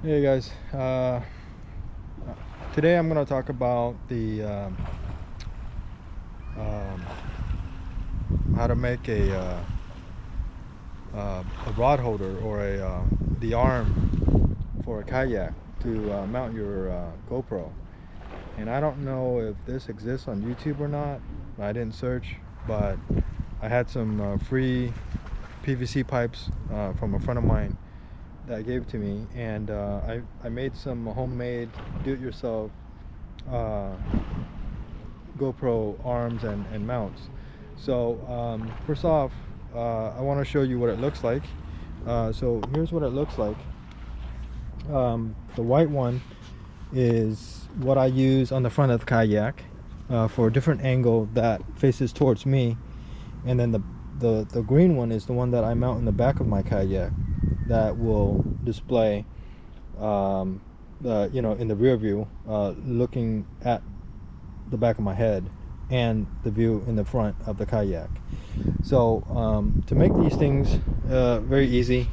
Hey guys, today I'm going to talk about the um, how to make a rod holder or the arm for a kayak to mount your GoPro. And I don't know if this exists on YouTube or not. I didn't search, but I had some free PVC pipes from a friend of mine that gave to me, and I made some homemade do-it-yourself uh, GoPro arms and mounts. So first off, I want to show you what it looks like. So here's what it looks like. The white one is what I use on the front of the kayak for a different angle that faces towards me, and then the green one is the one that I mount in the back of my kayak that will display in the rear view, looking at the back of my head, and the view in the front of the kayak. So to make these things very easy,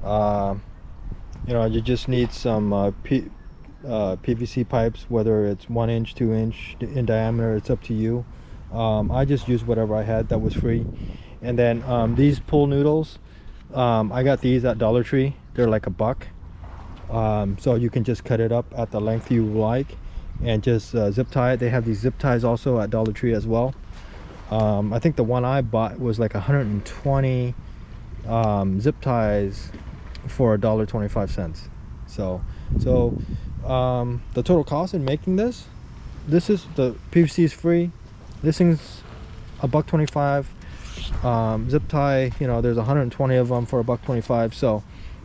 you just need some PVC pipes, whether it's 1 inch, 2 inch in diameter. It's up to you. I just used whatever I had that was free. And then these pull noodles, I got these at Dollar Tree. They're like $1. So you can just cut it up at the length you like and just zip tie it. They have these zip ties also at Dollar Tree as well. I think the one I bought was like 120 zip ties for $1.25. So the total cost in making this is, the PVC is free. This thing's $1.25. Zip tie, there's 120 of them for $1.25. So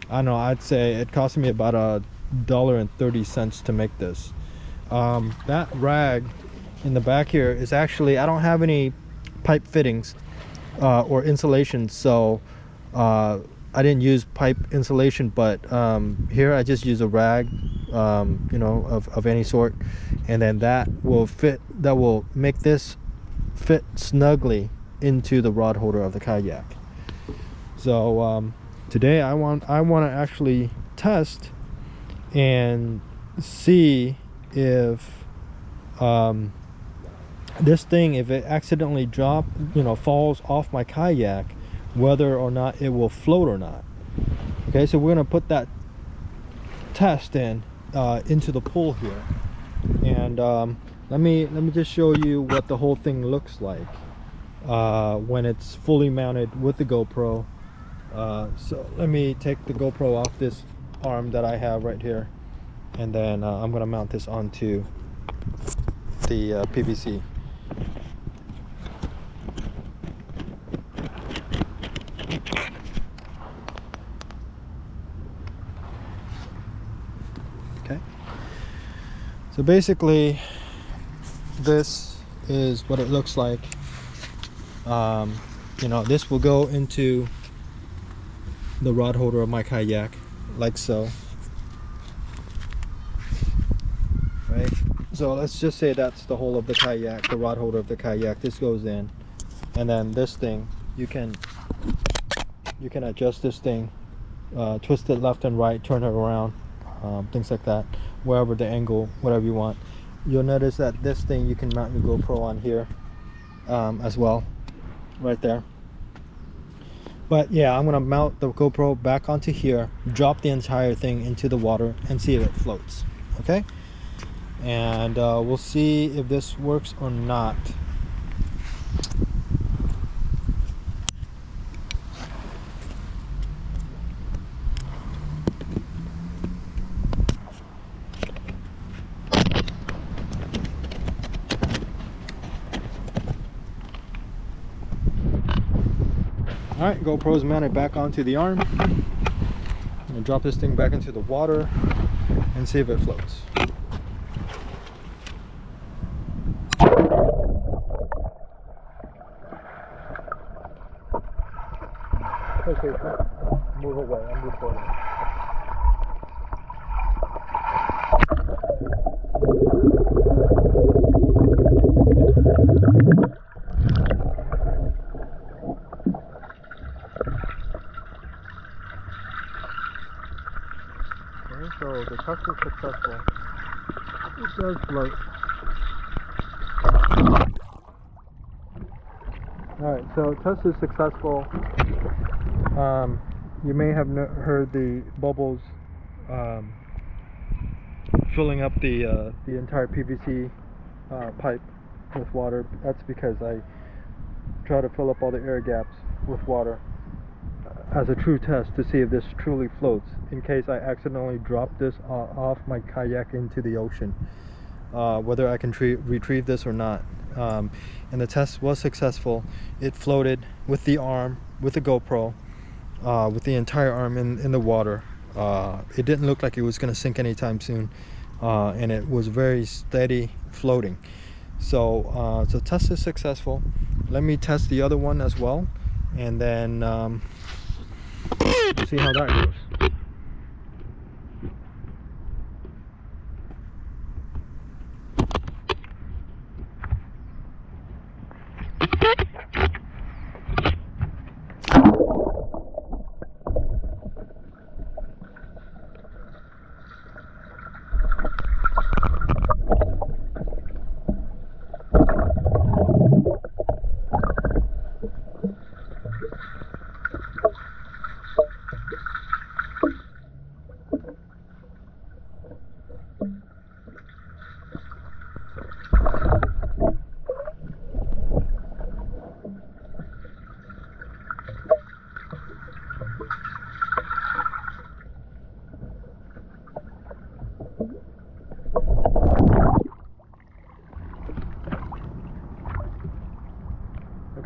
I don't know, I'd say it cost me about $1.30 to make this. That rag in the back here is actually, I don't have any pipe fittings or insulation, so I didn't use pipe insulation, but here I just use a rag, of any sort, and then that will make this fit snugly into the rod holder of the kayak. So today I want to actually test and see if this thing, if it accidentally falls off my kayak, whether or not it will float or not. Okay, so we're going to put that test into the pool here, and let me just show you what the whole thing looks like when it's fully mounted with the GoPro. So let me take the GoPro off this arm that I have right here, and then I'm going to mount this onto the PVC. Okay, so basically this is what it looks like. This will go into the rod holder of my kayak, like so. Right, so let's just say that's the whole of the kayak, the rod holder of the kayak. This goes in, and then this thing, you can adjust this thing, twist it left and right, turn it around, things like that, wherever the angle, whatever you want. You'll notice that this thing, you can mount your GoPro on here as well, right there. But yeah, I'm gonna mount the GoPro back onto here, drop the entire thing into the water, and see if it floats. Okay, and we'll see if this works or not. Alright, GoPro's mounted back onto the arm. I'm gonna drop this thing back into the water and see if it floats. Okay, move away, I'm recording. Okay, so the test is successful. It does float. Alright, so test is successful. You may have heard the bubbles filling up the entire PVC pipe with water. That's because I try to fill up all the air gaps with water as a true test to see if this truly floats, in case I accidentally drop this off my kayak into the ocean, whether I can retrieve this or not. And the test was successful. It floated with the arm, with the GoPro, with the entire arm in the water. It didn't look like it was going to sink anytime soon, and it was very steady floating. So the test is successful. Let me test the other one as well, and then see how that goes.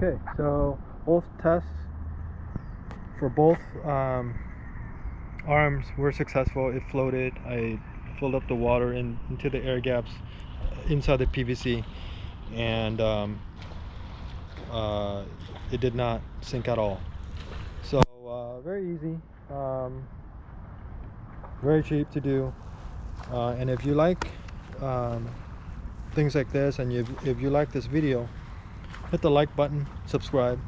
Okay, so both tests for both arms were successful. It floated. I filled up the water into the air gaps inside the PVC, and it did not sink at all. So very easy, very cheap to do, and if you like things like this, and if you like this video, hit the like button, subscribe,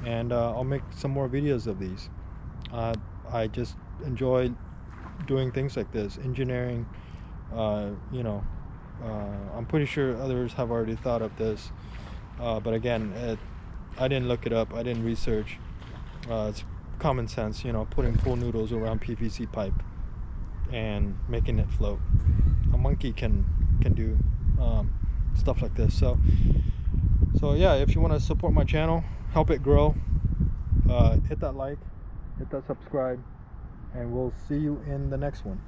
and I'll make some more videos of these. I just enjoy doing things like this, engineering. You know, I'm pretty sure others have already thought of this, but again, I didn't look it up, I didn't research. It's common sense, you know, putting pool noodles around PVC pipe and making it float. A monkey can do stuff like this. So yeah, if you want to support my channel, help it grow, hit that like, hit that subscribe, and we'll see you in the next one.